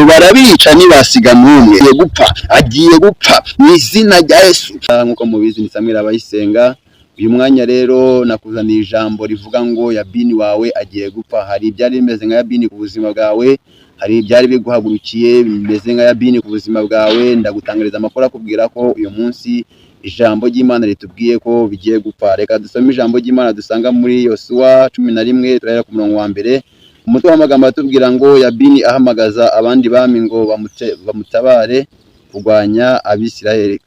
ngo barabica nibasiga n'umwe agiye gupfa mu izina rya Yesu. Nkuko mubizi ni Samuel Abayisenga. Uyu mwanya rero nakuzaniye ijambo rivuga ngo Yabini wawe agiye gupfa. Hari ibyari bimeze nka Yabini ku buzima bwawe, hari ibyari biguhagurukiye bimeze nka Yabini ku buzima bwawe. Ndagutangariza amakuru akubwira ko uyu munsi ijambo ry'Imana ritubwiye ko bigiye gupfa. Reka dusome ijambo ry'Imana dusanga muri Yosuwa 11 turahera ku murongo wa mbere. Umutwe w'amagambo atubwira ngo Yabini ahamagaza abandi bami ngo bamutabare kurwanya Abisirayeli.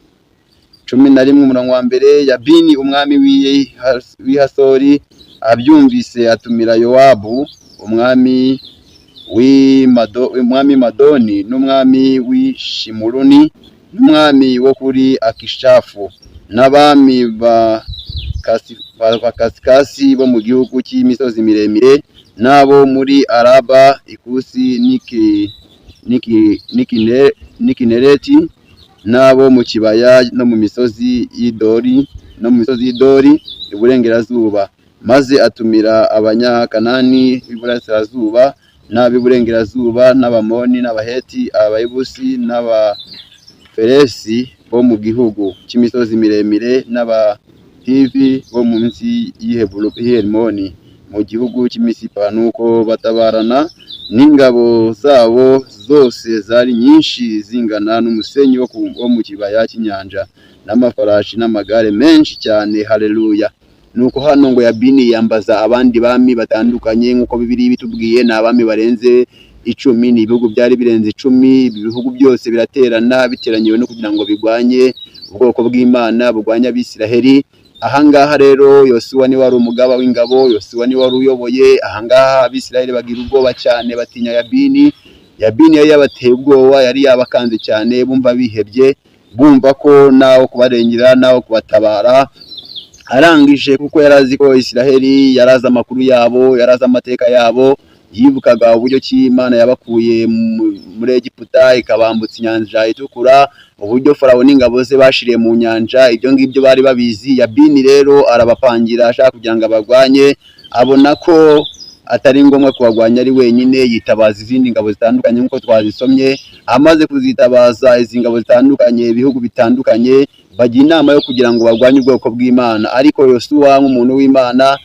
11 umurongo wa mbere. Yabini umwami w'Ihasori abyumvise atumira Yowabu umwami Madoni n'umwami w'Ishimuruni n'umwami wo kuri Akishafu n'abami ba Kasikasi bo mu gihugu cy'imisozi miremire n'abo muri Araba, Ikusi n'Ikinereti n'abo mu kibaya no mu misozi y'Idori iburengerazuba. Maze atumira abanyakanani b'iburasirazuba n'ab'iburengerazuba n'Abamoni n'Abaheti, Abayebusi n'Abaferesi bo mu gihugu cy'imisozi miremire n'Abahivi bo munsi y'Herimoni mu gihugu cy'Imisipa. Nuko batabarana n'ingabo zabo zose zari nyinshi zingana n'umusenyi wo mu kibaya cy'inyanja n'amafarashi n'amagare menshi cyane. Haleluya. Nuko hano ngo Yabini yambaza abandi bami batandukanye nk'uko Bibiliya bitubwiye. Ni abami barenze 10, ni ibihugu byari birenze 10. Ibihugu byose biraterana biteraniwe no kugira ngo bigwanye ubwoko bw'Imana, bugwanya Abisiraheli. Ahangaha rero Yosuwa ni wari umugaba w'ingabo, Yosuwa ni wari uyoboye. Ahangaha Abisiraheli bagira ubwoba cyane batinya Yabini. Yabini yari yabateye ubwoba, yari yabakanze cyane, bumva bihebye, bumva ko nawo kubarengera nawo kubatabara arangije, kuko yarazi ko Isiraheli yaraza amakuru yabo, yaraza amateka yabo, yibukaga uburyo cy'Imana yabakuye muri Egiputa ikabambutsa inyanja itukura, uburyo Farawo n'ingabo ze bashiriye mu nyanja. Ibyo ngibyo bari babizi. Yabini rero arabapangira ashaka kugira ngo abagwanye, abona ko atari ngombwa kubagwanya ari wenyine, yitabaza izindi ngabo zitandukanye nk'uko twazisomye. Amaze kuzitabaza izi ngabo zitandukanye, ibihugu bitandukanye, bajya inama yo kugira ngo bagwanye ubwoko bw'Imana. Ariko Yosuwa nk'umuntu w'Imana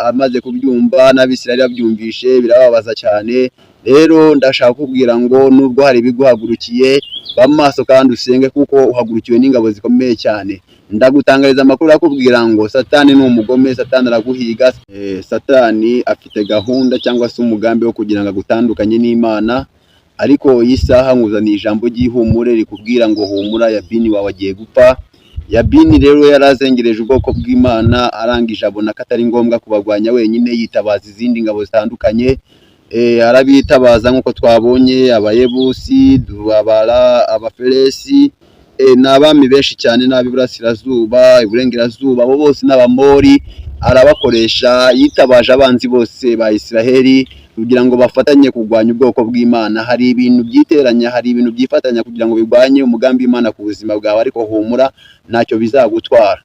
amaze kubyumva n'Abisirayeli babyumvishe birababaza cyane. Rero ndashaka kubwira ngo nubwo hari ibiguhagurukiye, bamaso kandi usenge, kuko uhagurukiwe n'ingabo zikomeye cyane. Ndagutangariza amakuru akubwira ngo Satani ni umugome, Satani araguhiga. Satani afite gahunda cyangwa se umugambi wo kugira ngo agutandukanye n'Imana. Ariko iyi saha nkuzaniye ijambo ry'ihumure rikubwira ngo humura, Yabini wawe agiye gupfa. Yabini rero yarazengereje ubwoko bw'Imana, arangije abona ko atari ngombwa kubagwanya wenyine, yitabaza izindi ngabo zitandukanye. Arabitabaza nk'uko twabonye Abayebusi, Abaferesi, n'abami benshi cyane n'ab'iburasirazuba, iburengerazuba, abo bose n'Abamori. Arabakoresha, yitabaje abanzi bose ba Isiraheli kugira ngo bafatanye kurwanya ubwoko bw'Imana. Hari ibintu byiteranya, hari ibintu byifatanya kugira ngo bigwanye umugambi w'Imana ku buzima bwawe, ariko humura, ntacyo bizagutwara.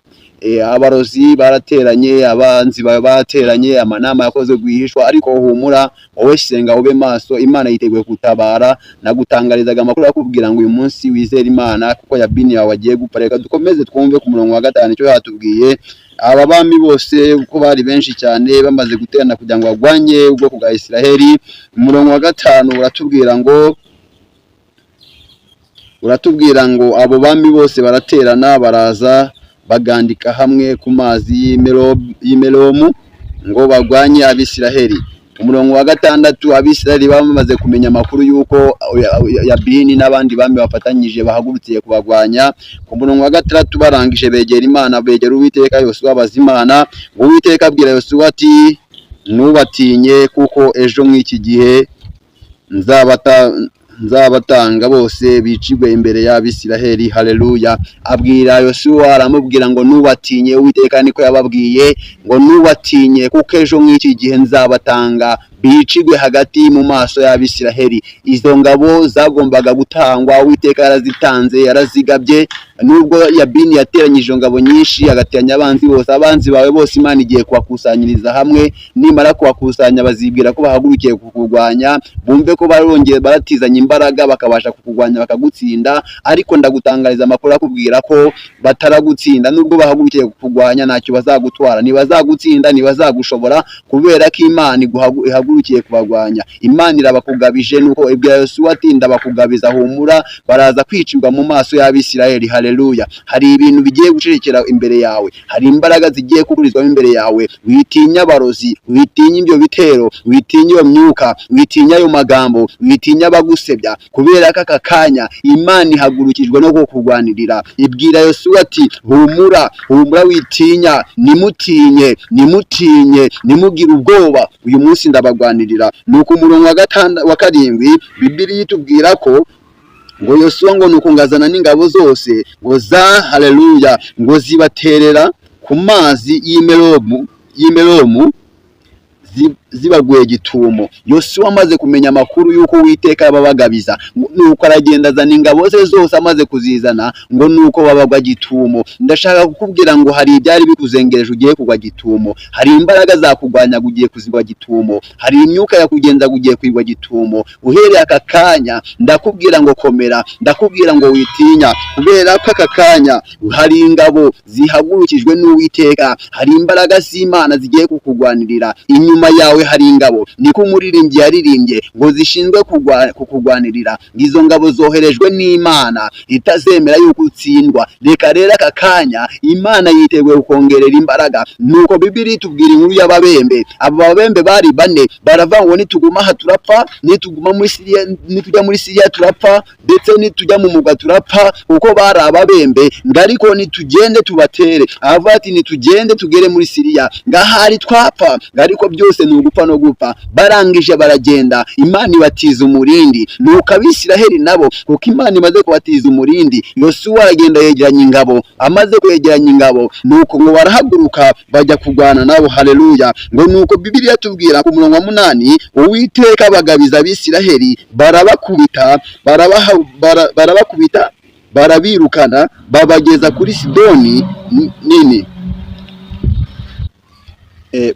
Abarozi barateranye, abanzi bateranye, amanama yakoze gwihishwa, ariko humura, wowe senga ube maso, Imana yiteguye kutabara. Nagutangarizaga amakuru akubwira ngo uyu munsi wizere Imana, kuko Yabini yawe agiye gupfa. Reka dukomeze twumve ku murongo wa 5 icyo yatubwiye. Aba bami bose uko bari benshi cyane bamaze guterana kugira ngo bagwanye ubwoko bwa Isiraheli. Umurongo wa 5 uratubwira ngo abo bami bose baraterana, baraza bagandika hamwe ku mazi y'Imeromu ngo bagwanye Abisiraheli. Umurongo wa 6, Abisiraheli bamaze kumenya amakuru yuko Yabini n'abandi bami bafatanyije bahagurukiye kubagwanya. Ku murongo wa 6 barangije begera Imana, begera Uwiteka. Yosuwa bazimana, Uwiteka abwira Yosuwa ati ntubatinye, kuko ejo nk'iki gihe nzabatanga bose bicibwe imbere y'Abisiraheli. Haleluya. Abwira Yosuwa, aramubwira ngo ntubatinye. Uwiteka niko yababwiye ngo ntubatinye, kuko ejo nk'iki gihe nzabatanga bicigwe hagati mu maso y'Abisiraheli. Izo ngabo zagombaga gutangwa, Uwiteka yarazitanze, yarazigabye. Nubwo Yabini yateranyije ngabo nyinshi agateranya abanzi bawe bose, Imana igiye kubakusanyiriza hamwe. Nimara kubakusanya bazibwira ko bahagurukiye kukurwanya, bumve ko barongeye baratizanya imbaraga bakabasha kukurwanya bakagutsinda. Ariko ndagutangariza amakuru akubwira ko bataragutsinda. Nubwo bahagurukiye kukurwanya ntacyo bazagutwara, ntibazagutsinda, ntibazagushobora, kubera ko Imana ihagurukiye kubagwanya. Imana irabakugabije, nuko ibwira Yosuwa ati ndabakugabiza, humura, baraza kwicirwa mu maso y'Abisiraheli. Haleluya. Hari ibintu bigiye gucecekera imbere yawe, hari imbaraga zigiye kuburizwamo imbere yawe. Witinya abarozi, witinya ibyo bitero, witinya iyo myuka, witinya ayo magambo, witinya abagusebya, kubera ko aka kanya Imana ihagurukijwe no kukurwanirira. Ibwira Yosuwa ati humura, humura, witinya, nimutinye, nimugire ubwoba, uyu munsi ndabagwanirira. Nuko umurongo wa karindwi Bibiliya itubwira ko ngo Yosuwa ngo nuko ngazana n'ingabo zose ngo haleluya, ngo zibaterera ku mazi y'Imeromu zibaguye gitumo. Yosuwa amaze kumenya amakuru yuko Uwiteka yababagabiza, nuko aragenda azana ingabo ze zose. Amaze kuzizana ngo nuko babagwa gitumo. Ndashaka kukubwira ngo hari ibyari bikuzengereje ugiye kugwa gitumo, hari imbaraga zakugwanya ugiye kuzigwa gitumo, hari imyuka yakugenza ugiye kwigwa gitumo. Uhereye aka kanya ndakubwira ngo komera, ndakubwira ngo witinya, kubera ko aka kanya hari ingabo zihagurukijwe n'Uwiteka, hari imbaraga z'Imana zigiye kukugwanirira. Inyuma yawe hari ingabo, niko umuririmbyi yaririmbye ngo zishinzwe kukugwanirira. Izo ngabo zoherejwe n'Imana itazemera yuko utsindwa. Reka rero aka kanya Imana yiteguye kukongerera imbaraga. Nuko Bibiliya itubwira inkuru y'ababembe. Abo babembe bari bane, baravuga ngo nituguma aha turapfa, nituguma muri Siriya, nitujya muri Siriya turapfa, ndetse nitujya mu mugwa turapfa, kuko bari ababembe. Ariko nitugende tubatere, avuga ati nitugende tugere muri Siriya, ngahari twapfa, ariko byose ni ugupfa no gupfa. Barangije baragenda, Imana ibatiza umurindi. Nuko Abisiraheli nabo, kuko Imana imaze kubatiza umurindi, Yosuwa aragenda yegeranya ingabo. Amaze kwegeranya ingabo, nuko ngo barahaguruka bajya kurwana nabo. Haleluya. Ngo nuko Bibiliya tubwira ku murongo wa 8, Uwiteka abagabiza Abisiraheli, barabakubita, barabirukana, babageza kuri Sidoni nini.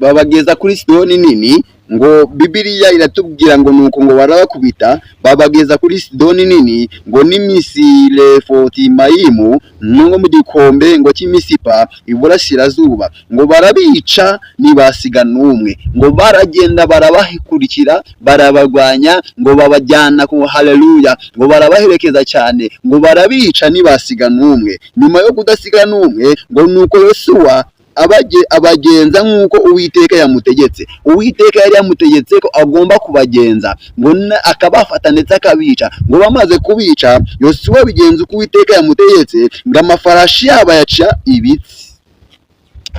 Babageza kuri Sidoni nini. Ngo Bibiliya iratubwira ngo nuko ngo barabakubita babageza kuri Sidoni nini, ngo n'Imisirefotimayimu, no mu gikombe ngo cy'Imisipa iburasirazuba. Ngo barabica ntibasiga n'umwe. Ngo baragenda barabahikurikira, barabagwanya, ngo babajyana ku haleluya, ngo barabaherekeza cyane, ngo barabica ntibasiga n'umwe. Nyuma yo kudasiga n'umwe, ngo nuko Yosuwa abagenza nk'uko Uwiteka yamutegetse. Uwiteka yari yamutegetse ko agomba kubagenza, ngo akabafata ndetse akabica. Ngo bamaze kubica, Yosuwa bigenza uko Uwiteka yamutegetse, ngo amafarashi yabo yaca ibitsi.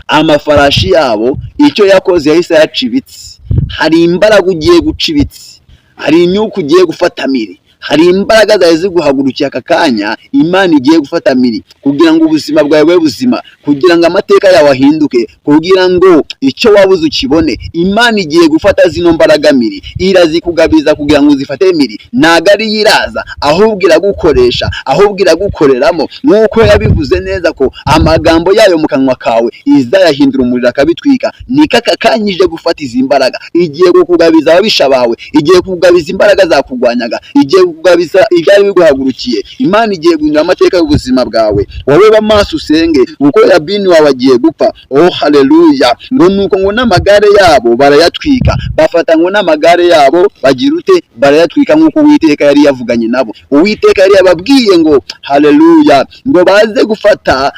Amafarashi yabo icyo yakoze yahise yaca ibitsi. Hari imbaraga ugiye guca ibitsi, hari imyuka ugiye gufata miri, hari imbaraga zawe ziguhagurukiye aka kanya. Imana igiye gufata miri kugira ngo ubuzima bwawe bube buzima, kugira ngo amateka yawe ahinduke, kugira ngo icyo wabuze ukibone. Imana igiye gufata zino mbaraga miri, irazikugabiza kugira ngo uzifate miri. Ntago ari yiraza, ahubwo iragukoresha, ahubwo iragukoreramo. Nuko yabivuze neza ko amagambo yayo mu kanwa kawe izayahindura umuriro akabitwika. Niko aka kanya ije gufata izi mbaraga, igiye kukugabiza ababisha bawe, igiye kukugabiza imbaraga zakugwanyaga, igiye kukugabiza ibyari biguhagurukiye. Imana igiye guhindura amateka y'ubuzima bwawe. Wowe bamaso usenge, uko Yabini wawe agiye gupfa. Oh haleluya. Ngo nuko ngo n'amagare yabo barayatwika, bafata ngo n'amagare yabo bagira ute, barayatwika nk'uko Uwiteka yari yavuganye nabo. Uwiteka yari yababwiye ngo haleluya, ngo baze gufata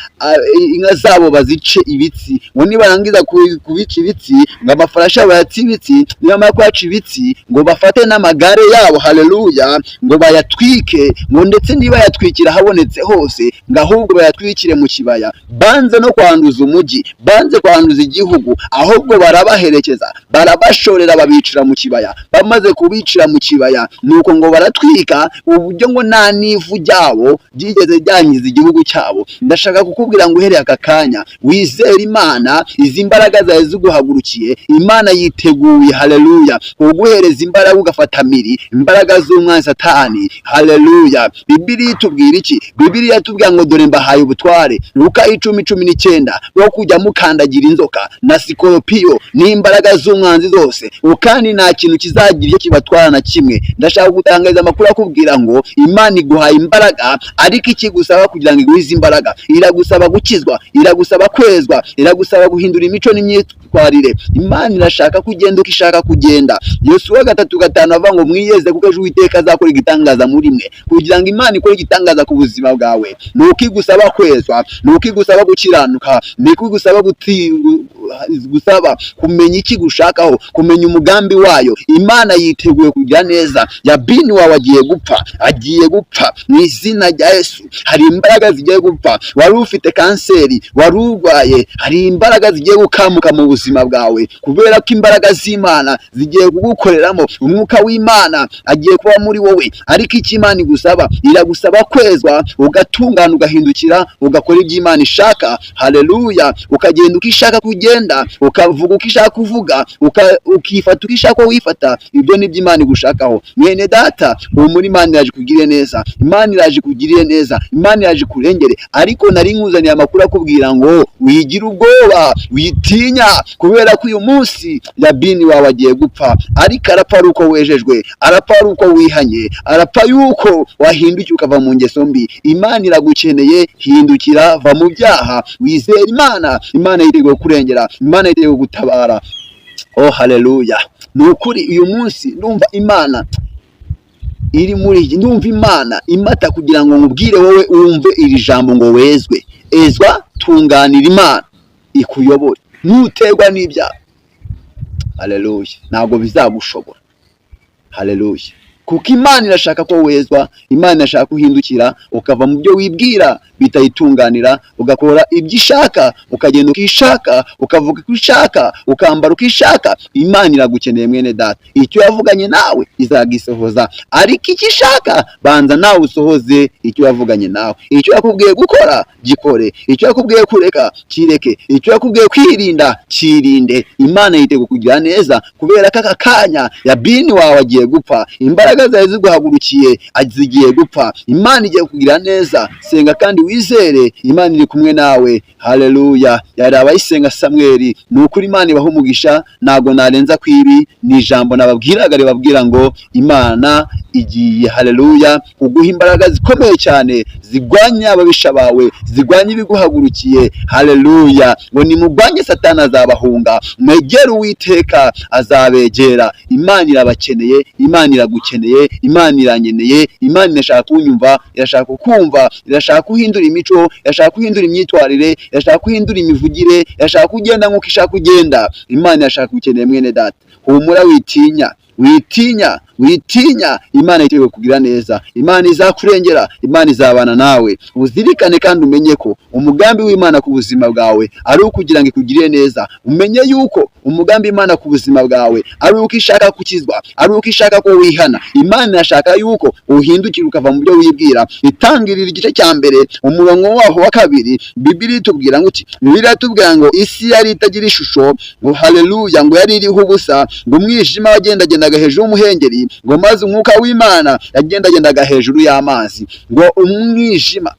inka zabo bazice ibitsi. Ngo nibarangiza kubica ibitsi, ngo amafarashi bayatse ibitsi, nibamara kwaca ibitsi, ngo bafate n'amagare yabo. Haleluya. ngo bayatwike, ngo ndetse niba yatwikira habonetse hose, ngo ahubwo bayatwikire mu kibaya. Banze no kwanduza umujyi, banze kwanduza igihugu, ahubwo barabaherekeza, barabashorera, babicira mu kibaya. Bamaze kubicira mu kibaya, nuko ngo baratwika uburyo ngo nta n'ivu ryabo ryigeze ryangiza igihugu cyabo. Ndashaka kukubwira ngo uhereye aka kanya wizere Imana, izi mbaraga zawe ziguhagurukiye, Imana yiteguye, haleluya, kuguhereza imbaraga ugafata miri imbaraga z'umwanzi Satani, haleluya. Bibiliya itubwira iki? Bibiliya itubwira ngo dore mbahaye ubutware, Luka 10:19, bwo kujya mukandagira inzoka na sikoropiyo n'imbaraga z'umwanzi zose, kandi nta kintu kizagira icyo kibatwara na kimwe. Ndashaka gutangariza amakuru akubwira ngo Imana iguhaye imbaraga, ariko ikigusaba kugira ngo iguhe izi mbaraga, iragusaba gukizwa, iragusaba kwezwa, iragusaba guhindura imico n'imyitwarire. Imana irashaka kugenda uko ishaka kugenda. Yosuwa 3:5 avuga ngo mwiyeze kuko ejo Uwiteka azakora igitangaza muri mwe. Kugira ngo Imana ikore igitangaza ku buzima bwawe, nuko igusaba kwezwa, nuko igusaba gukiranuka, nuko igusaba gusaba kumenya iki gushakaho, kumenya umugambi wayo. Imana yiteguye kugira neza. Yabini wawe agiye gupfa mu izina rya Yesu. Hari imbaraga zigiye gupfa. Wari ufite kanseri, wari urwaye, hari imbaraga zigiye gukamuka mu buzima bwawe, kubera ko imbaraga z'Imana zigiye kugukoreramo. Umwuka w'Imana agiye kuba muri wowe, ariko icyo Imana igusaba, iragusaba kwezwa, ugatungana, ugahindukira, ugakora ibyo Imana ishaka, haleluya. Ukagenda uko ishaka kugenda, ukavuga uko ishaka kuvuga, ukifata uko ishaka wifata. Ibyo ni byo Imana igushakaho. Mwene data, muri Imana iraje kugirire neza, Imana iraje kugirire neza, Imana iraje kurengere. Ariko nari nkuzaniye amakuru akubwira ngo wigira ubwoba, witinya, kubera ko uyu munsi Yabini wawe agiye gupfa, ariko arapfa ari uko wejejwe, arapfa ari uko wihanye, arapfa yuko wahindukiye ukava mu ngeso mbi. Imana iragukeneye, hindukira, va mu byaha, wizere Imana. Imana yiteguye kurengera, Imana yiteguye gutabara. Oh haleluya. Nukuri uyu munsi ndumva Imana iri muri iki, ndumva Imana imata kugira ngo nkubwire wowe wumve iri jambo ngo wezwe. Ezwa, tunganira Imana ikuyobore, ntuterwa n'ibyaha. Haleluya. Ntabwo bizagushobora, haleluya, kuko Imana irashaka ko wezwa. Imana irashaka kuhindukira ukava mu byo wibwira bitayitunganira, ugakora ibyo ishaka, ukagenda uko ishaka, ukavuga uko ishaka, ukambara uko ishaka. Imana iragukeneye mwene data. Icyo yavuganye nawe izagisohoza, ariko icyo ishaka banza nawe usohoze icyo yavuganye nawe. Icyo yakubwiye gukora gikore, icyo yakubwiye kureka kireke, icyo yakubwiye kwirinda kirinde. Imana yiteguye kugira neza, kubera ko aka kanya Yabini wawe agiye gupfa, imbaraga zawe ziguhagurukiye zigiye gupfa. Imana igiye kugira neza. Senga kandi wizere, Imana iri kumwe nawe, haleluya. Yari abayisenga Samweli. Ni ukuri Imana ibaha umugisha, ntago narenza kwibi. Ni ijambo nababwiraga ribabwira ngo Imana igiye, haleluya, kuguha imbaraga zikomeye cyane zigwanya ababisha bawe, zigwanya ibiguhagurukiye, haleluya. Ngo nimugwanye Satani azabahunga, mwegere Uwiteka azabegera. Imana irabakeneye, Imana iragukeneye, Imana iranyeneye. Imana irashaka kunyumva, irashaka kumva, irashaka kuhindura imico, irashaka kuhindura imyitwarire, irashaka kuhindura imivugire, irashaka kugenda nk'uko ishaka kugenda. Imana irashaka gukeneye mwene data. Humura, witinya. Imana yiteguye kugira neza. Imana izakurengera, Imana izabana nawe. Uzirikane kandi umenye ko umugambi w'Imana ku buzima bwawe ari ukugira ngo ikugirire neza. Umenye yuko umugambi w'Imana ku buzima bwawe ari uko ishaka kukizwa, ari uko ishaka ko wihana. Imana irashaka yuko uhindukira ukava mu byo wibwira. Itangirira igice cya mbere umurongo waho wa 2, Bibiliya itubwira ngo Bibiliya itubwira ngo isi yari itagira ishusho, ngo haleluya, ngo yari iriho ubusa, ngo umwijima wagendagendaga hejuru y'umuhengeri, ngo maze umwuka w'Imana yagendagendaga hejuru y'amazi. Ngo umwijima,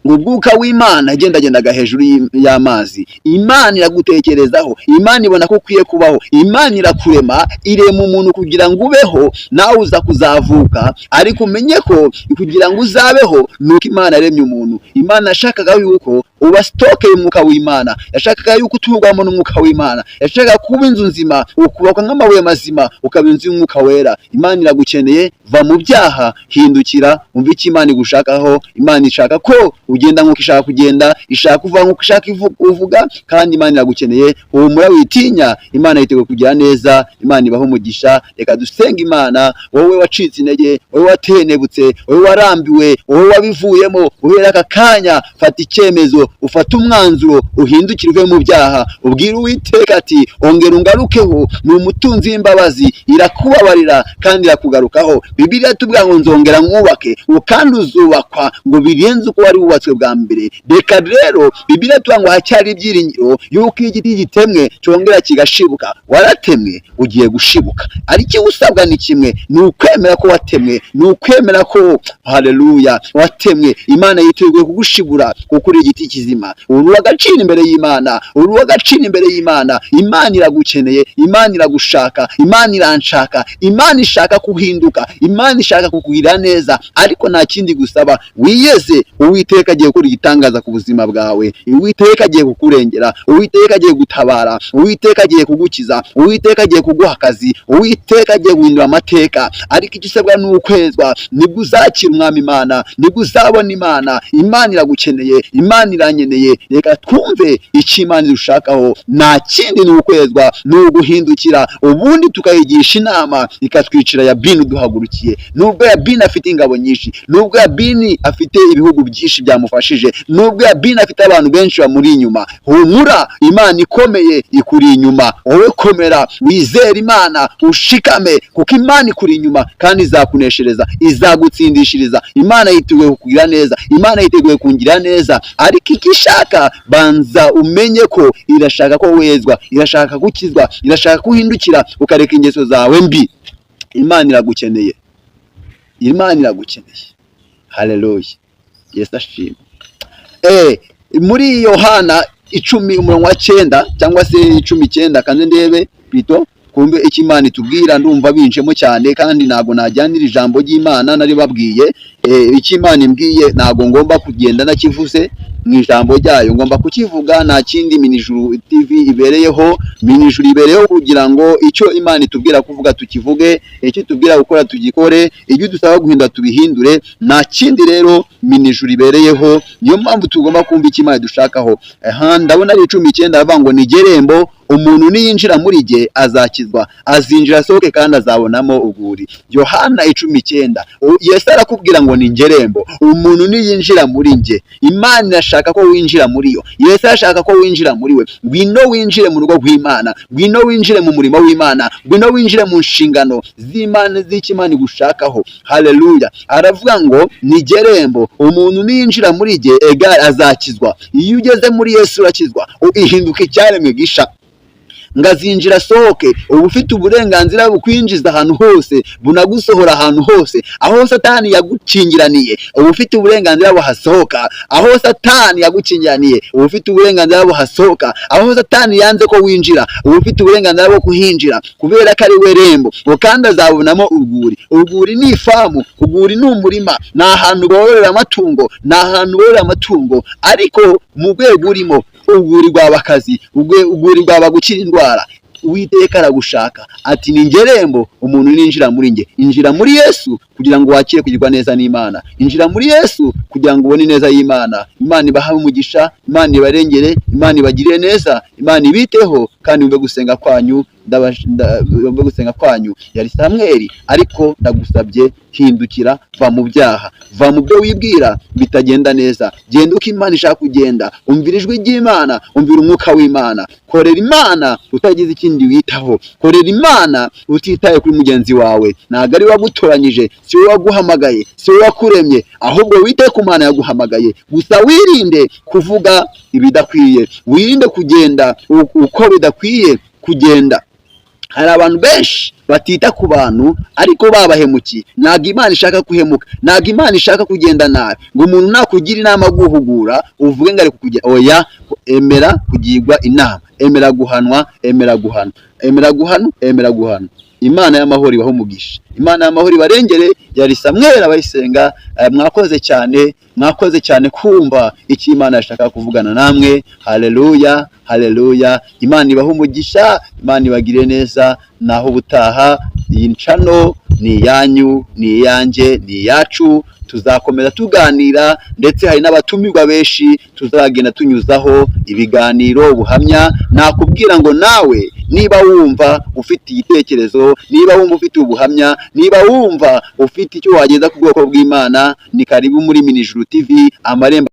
ngo umwuka w'Imana yagendagendaga hejuru y'amazi. Imana iragutekerezaho, Imana ibona ko ukwiye kubaho, Imana irakurema, irema umuntu kugira ngo ubeho, nawe uza kuzavuka. Ariko umenye ko kugira ngo uzabeho nuko Imana yaremye umuntu. Imana yashakaga yuko uba stoke y'umwuka w'Imana. Yashakaga yuko utubwamo n'umwuka w'Imana. Yashakaga kuba inzu nzima, ukubakwa nk'amabuye mazima, ukaba inzu y'umwuka wera. Imana iragukeneye, va mu byaha, hindukira, umva icyo Imana igushakaho. Imana ishaka ko ugenda nk'uko ishaka kugenda, ishaka kuva nk'uko ishaka uvuga, kandi Imana iragukeneye. Humura witinya, Imana yiteguye kugira neza. Imana ibaho umugisha. Reka dusenga Imana. Wowe wacitse intege, wowe watenebutse, wowe warambiwe, wowe wabivuyemo, uhera aka kanya fata icyemezo, ufata umwanzuro, uhindukire uve mu byaha, ubwire Uwiteka ati ongera ungarukeho. Ni umutunzi w'imbabazi, irakubabarira kandi irakugarukaho. Bibiliya tubwira ngo nzongera mwubake, kandi uzubakwa ngo birenze uko wari wubatswe bwa mbere. Reka rero Bibiliya tubwira ngo hacyari ibyiringiro yuko igiti gitemwe cyongera kigashibuka. Waratemwe, ugiye gushibuka, ariko usabwa ni kimwe, ni ukwemera ko watemwe, ni ukwemera ko haleluya watemwe. Imana yiteguye kugushibura kuko uri igiti kizima, uri agaciro imbere y'Imana, uri agaciro imbere y'Imana. Imana iragukeneye, Imana iragushaka, Imana iranshaka, Imana ishaka kuhinduka, Imana ishaka kukugira neza. Ariko nta kindi gusaba, wiyeze. Uwiteka agiye gukora igitangaza ku buzima bwawe, Uwiteka agiye kukurengera, Uwiteka agiye gutabara, Uwiteka agiye kugukiza, Uwiteka agiye kuguha akazi, Uwiteka agiye guhindura amateka. Ariko icyo usabwa ni ukwezwa, nibwo uzakira umwami Imana, nibwo uzabona Imana. Imana iragukeneye, Imana iranyeneye. Reka twumve icyo Imana idushakaho, nta kindi ni ukwezwa, ni uguhindukira, ubundi tukayigisha inama ikatwicira Yabini uduhagurukiye. Nubwo Yabini afite ingabo nyinshi, nubwo Yabini afite ibihugu byinshi byamufashije, nubwo Yabini afite abantu benshi bamuri inyuma, humura, Imana ikomeye ikuri inyuma. Wowe komera, wizere Imana, ushikame, kuko Imana ikuri inyuma kandi izakuneshereza, izagutsindishiriza. Imana yiteguye kukugira neza, Imana yiteguye kungira neza. Ariko icyo ishaka, banza umenye ko irashaka ko wezwa, irashaka gukizwa, irashaka kuhindukira ukareka ingeso zawe mbi. Imana iragukeneye, Imana iragukeneye. Haleluya, Yesu ashimwe. Muri Yohana 10:9 cyangwa se 10:9, kanze ndebe pito kumbe icyo Imana itubwira. Ndumva binjemo cyane kandi ntago najyanira ijambo ry'Imana nari babwiye. Icyo Imana imbwiye ntago ngomba kugenda nakivuze mu ijambo ryayo, ngomba kukivuga. Nta kindi Minijuru TV ibereyeho, Minijuru ibereyeho kugira ngo icyo Imana itubwira kuvuga tukivuge, icyo itubwira gukora tugikore, icyo dusaba guhindura tubihindure. Nta kindi rero Minijuru ibereyeho. Niyo mpamvu tugomba kumva icyo Imana dushakaho. Ndabona ari 10:9 avuga ngo ni gerembo, umuntu niyinjira muri jye azakizwa, azinjira asohoke kandi azabonamo ubwuri. Yohana 10:9. Yesu arakubwira ngo ni ngerembo, umuntu niyinjira muri jye. Imana irashaka ko winjira muri yo, Yesu arashaka ko winjira muri we. Ngwino winjire mu rugo rw'Imana, ngwino winjire mu murimo w'Imana, ngwino winjire mu nshingano z'Imana z'Imana igushakaho. Haleluya. Aravuga ngo ni gerembo, umuntu niyinjira muri jye azakizwa. Iyo ugeze muri Yesu urakizwa, uhinduka icyaremwe gisha. Ngazinjira sohoke, uba ufite uburenganzira bukwinjiza ahantu hose, bunagusohora ahantu hose. Aho Satani yagukingiraniye, uba ufite uburenganzira buhasohoka. Aho Satani yagukingiraniye, uba ufite uburenganzira buhasohoka. Aho Satani yanze ko winjira, uba ufite uburenganzira bwo kuhinjira, kubera ko ari we rembo. Kandi azabonamo urwuri. Urwuri ni ifamu, urwuri ni umurima, ni ahantu bororera amatungo, ni ahantu bororera amatungo. Ariko mu rwego urimo, urwuri rw'abakazi, urwuri rw'abagukira indwara. Uwiteka aragushaka ati ni ngerembo, umuntu ninjira muri nge. Injira muri Yesu kugira ngo wakire kugirwa neza n'Imana. Injira muri Yesu kugira ngo ubone neza y'Imana. Imana ibahe umugisha, Imana ibarengere, Imana ibagirire neza, Imana ibiteho kandi umve gusenga kwanyu. Umve gusenga kwanyu yari Samweli, ariko ndagusabye hindukira, va mu byaha, va mu byo wibwira bitagenda neza. Genda uko Imana ishaka kugenda, umvira ijwi ry'Imana, umvira umwuka w'Imana. Korera Imana utagize ikindi witaho, korera Imana utitaye kuri mugenzi wawe. Ntago ari wagutoranyije, si wowe waguhamagaye, si wowe wakuremye, ahubwo wite ku Mana yaguhamagaye. Gusa wirinde kuvuga ibidakwiye, wirinde kugenda uko bidakwiye kugenda. Hari abantu benshi batita ku bantu ariko babahemukiye. Ntago Imana ishaka kuhemuka, ntago Imana ishaka kugenda nabi. Ngo umuntu nakugira inama guhugura uvuge ngo ari kukugenda. Oya, emera kugirwa inama, emera guhanwa, emera guhanwa, emera guhanwa, emera guhanwa. Imana y'amahoro ibaho umugisha, Imana y'amahoro ibarengere. Yari Samweli abayisenga. Mwakoze cyane kumva icyo Imana yashaka kuvugana namwe. Haleluya, haleluya. Imana ibaho umugisha, Imana ibagire neza. Naho ubutaha. Iyi ncano ni iyanyu, ni iyanjye, ni iyacu. Tuzakomeza tuganira, ndetse hari n'abatumirwa benshi tuzagenda tunyuzaho ibiganiro, ubuhamya. Nakubwira ngo nawe niba wumva ufite igitekerezo, niba wumva ufite ubuhamya, niba wumva ufite icyo wageza ku bwoko bw'Imana, ni karibu muri Minijuru TV. Amarembo